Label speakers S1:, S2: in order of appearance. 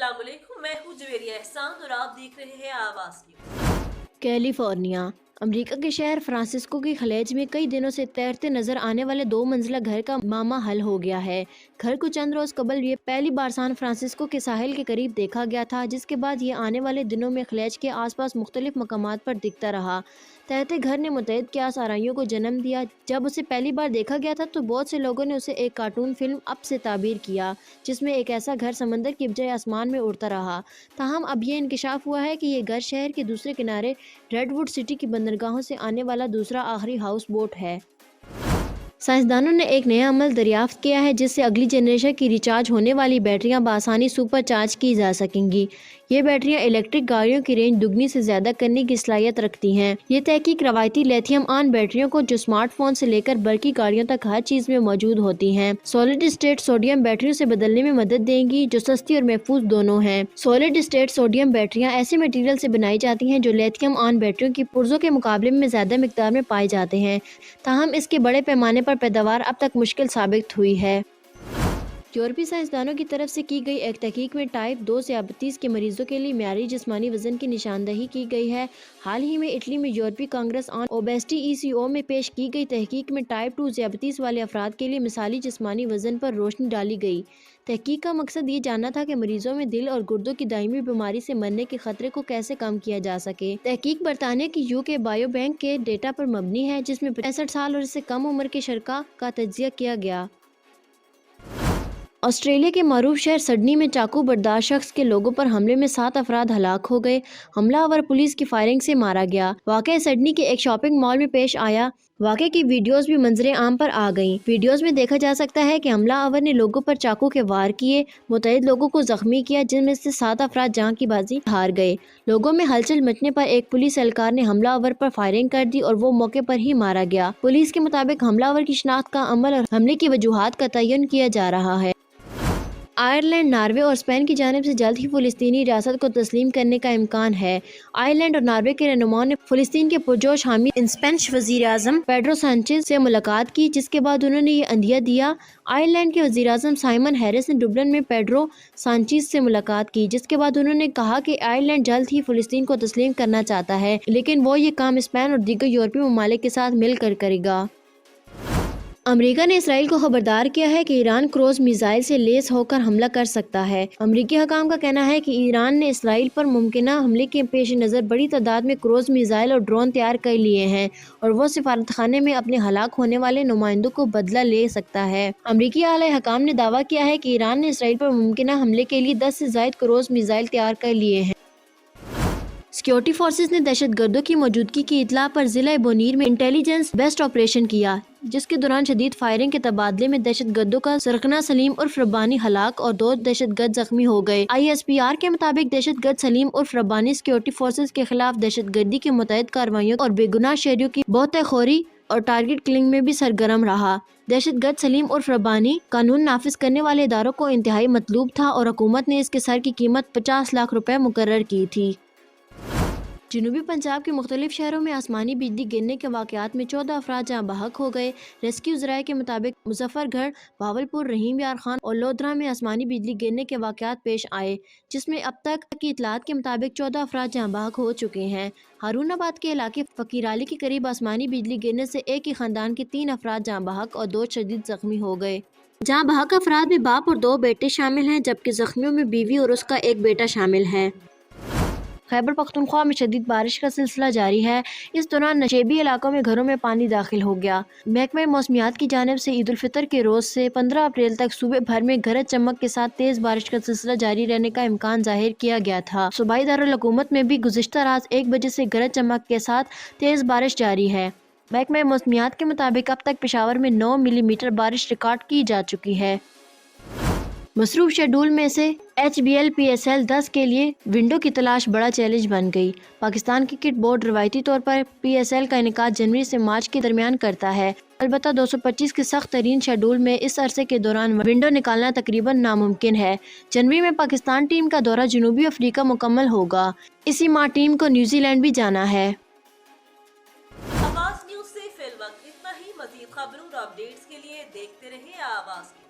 S1: अस्सलाम वालेकुम, मैं हूँ जवेरिया एहसान और आप देख रहे हैं आवाज़ न्यूज़।
S2: कैलिफोर्निया अमेरिका के शहर फ्रांसिस्को की खलेज में कई दिनों से तैरते नजर आने वाले 2 मंजिला घर का मामा हल हो गया है। घर को चंद रोज कबल ये पहली बार सान फ्रांसिस्को के साहिल के करीब देखा गया था, जिसके बाद ये आने वाले दिनों में खलेज के आसपास मुख्तलिफ मकामात पर दिखता रहा। तैरते घर ने मुतअद्दिद क़यास आराइयों को जन्म दिया। जब उसे पहली बार देखा गया था तो बहुत से लोगों ने उसे एक कार्टून फिल्म अप से ताबीर किया, जिसमें एक ऐसा घर समंदर की बजाय आसमान में उड़ता रहा। ताहम अब ये इंकशाफ हुआ है कि ये घर शहर के दूसरे किनारे रेडवुड सिटी की बंदरगाहों से आने वाला दूसरा आखिरी हाउस बोट है। साइंसदानों ने एक नया अमल दरियाफ्त किया है जिससे अगली जनरेशन की रिचार्ज होने वाली बैटरियां बासानी सुपर चार्ज की जा सकेंगी। ये बैटरियां इलेक्ट्रिक गाड़ियों की रेंज दुगनी से ज्यादा करने की सलाहियत रखती हैं। ये तहकीक रवायती लिथियम आयन बैटरियों को जो स्मार्टफोन से लेकर बल्कि गाड़ियों तक हर चीज में मौजूद होती हैं, सॉलिड स्टेट सोडियम बैटरियों से बदलने में मदद देंगी, जो सस्ती और महफूज दोनों हैं। सॉलिड स्टेट सोडियम बैटरियां ऐसे मटेरियल से बनाई जाती हैं जो लिथियम आयन बैटरियों की पुर्जों के मुकाबले में ज्यादा मिकदार में पाए जाते हैं। ताहम इसके बड़े पैमाने पर पैदावार अब तक मुश्किल साबित हुई है। यूरोपीय साइंसदानों की तरफ से की गई एक तहकीक में टाइप 2 ज़ियादतीस के मरीजों के लिए मियारी जिस्मानी वजन की निशानदही की गई है। हाल ही में इटली में यूरोपीय कांग्रेस ऑन ओबेसिटी ECO में पेश की गई तहकीक में टाइप 2 ज़ियादतीस वाले अफराद के लिए मिसाली जिस्मानी वजन पर रोशनी डाली गई। तहकीक का मकसद ये जानना था कि मरीजों में दिल और गुर्दों की दायमी बीमारी से मरने के खतरे को कैसे कम किया जा सके। तहकीक बरतानिया की UK बायो बैंक के डेटा पर मबनी है, जिसमें 65 साल और इससे कम उम्र के शरका का तज्जिया किया गया। ऑस्ट्रेलिया के मारूफ शहर सिडनी में चाकू बरदार शख्स के लोगों पर हमले में 7 अफराद हलाक हो गए। हमलावर पुलिस की फायरिंग से मारा गया। वाक़या सिडनी के एक शॉपिंग मॉल में पेश आया। वाक़े की वीडियोस भी मंजरे आम पर आ गईं। वीडियोस में देखा जा सकता है कि हमलावर ने लोगों पर चाकू के वार किए, मुतअद्दिद लोगों को जख्मी किया, जिनमें से 7 अफराद जान की बाजी हार गए। लोगों में हलचल मचने पर एक पुलिस एहलकार ने हमलावर पर फायरिंग कर दी और वो मौके पर ही मारा गया। पुलिस के मुताबिक हमलावर की शिनाख्त का अमल और हमले की वजूहात का तयन किया जा रहा है। आयरलैंड, नॉर्वे और स्पेन की जानिब से जल्द ही फ़िलिस्तीनी रियासत को तस्लीम करने का इम्कान है। आयरलैंड और नॉर्वे के रहनुमाओं ने फ़िलिस्तीन के पुरजोश हामी स्पेनिश वज़ीर-ए-आज़म पेड्रो सांचेज़ से मुलाकात की, जिसके बाद उन्होंने ये अंदिया दिया। आयरलैंड के वज़ीर-ए-आज़म साइमन हैरिस ने डुबलिन में पेड्रो सांचेज़ से मुलाकात की, जिसके बाद उन्होंने कहा कि आयरलैंड जल्द ही फ़िलिस्तीन को तस्लीम करना चाहता है, लेकिन वो ये काम स्पेन और दीगर यूरोपीय ममालिक के साथ मिलकर करेगा। अमेरिका ने इसराइल को खबरदार किया है कि ईरान क्रूज मिसाइल से लैस होकर हमला कर सकता है। अमेरिकी हकाम का कहना है कि ईरान ने इसराइल पर मुमकिना हमले के पेश नज़र बड़ी तादाद में क्रूज मिसाइल और ड्रोन तैयार कर लिए हैं और वो सिफारतखाने में अपने हलाक होने वाले नुमाइंदों को बदला ले सकता है। अमेरिकी आला हकाम ने दावा किया है कि ईरान ने इसराइल पर मुमकिना हमले के लिए 10 से ज़ायद क्रूज मिसाइल तैयार कर लिए हैं। सिक्योरिटी फोर्सेस ने दहशतगर्दों की मौजूदगी की इतला पर जिला बोनीर में इंटेलिजेंस बेस्ड ऑपरेशन किया, जिसके दौरान शदीद फायरिंग के तबादले में दहशतगर्दों का सरकना सलीम उर्फ रब्बानी हलाक और 2 दहशतगर्द जख्मी हो गए। ISPR के मुताबिक दहशतगर्द सलीम उर्फ रब्बानी सिक्योरिटी फोर्सेस के खिलाफ दहशतगर्दी की मुतअद्दिद कार्रवाइयों और बेगुनाह शहरियों की बहुतखोरी और टारगेट किलिंग में भी सरगर्म रहा। दहशतगर्द सलीम उर्फ रब्बानी कानून नाफिज करने वाले इदारों को इंतहाई मतलूब था और हुकूमत ने इसके सर की कीमत 50 लाख रुपए मुकर्रर की थी। जनूबी पंजाब के मुख्तलिफ शहरों में आसमानी बिजली गिरने के वाक़यात में 14 अफराद जहाँ बहक हो गए। रेस्क्यू ज़राए के मुताबिक मुजफ्फरगढ़, भावलपुर, रहीम यार खान और लोधरा में आसमानी बिजली गिरने के वाक़यात पेश आए, जिसमें अब तक की इतलात के मुताबिक 14 अफराद जहाँ बहक हो चुके हैं। हारूनाबाद के इलाके फ़कीराली के करीब आसमानी बिजली गिरने से एक ही ख़ानदान के 3 अफराद जहाँ बहक और 2 शदीद ज़ख्मी हो गए। जहाँ बहक अफराद में बाप और 2 बेटे शामिल हैं, जबकि ज़ख्मियों में बीवी और उसका एक बेटा शामिल है। खैबर पख्तूनख्वा में शदीद बारिश का सिलसिला जारी है। इस दौरान नशेबी इलाकों में घरों में पानी दाखिल हो गया। महकमा मौसमियात की जानिब से ईद उल फितर के रोज़ से 15 अप्रैल तक सूबे भर में गरज चमक के साथ तेज़ बारिश का सिलसिला जारी रहने का इम्कान जाहिर किया गया था। सूबाई दारुल हुकूमत में भी गुज़िश्ता रात 1 बजे से गरज चमक के साथ तेज़ बारिश जारी है। महकमा मौसमियात के मुताबिक अब तक पेशावर में 9 मिलीमीटर बारिश रिकॉर्ड की जा चुकी है। मसरूफ शेड्यूल में से HBL PSL 10 के लिए विंडो की तलाश बड़ा चैलेंज बन गई। पाकिस्तान क्रिकेट बोर्ड रवायती तौर पर PSL का इनेकाद जनवरी से मार्च के दरमियान करता है। अलबत्ता 225 के सख्त तरीन शेड्यूल में इस अरसे के दौरान विंडो निकालना तकरीबन नामुमकिन है। जनवरी में पाकिस्तान टीम का दौरा जनूबी अफ्रीका मुकम्मल होगा। इसी माह टीम को न्यूजीलैंड भी जाना है।
S1: आवाज़ न्यूज़ से फिलहाल इतना ही। मज़ीद खबरों और अपडेट्स के लिए देखते रहिए आवाज़।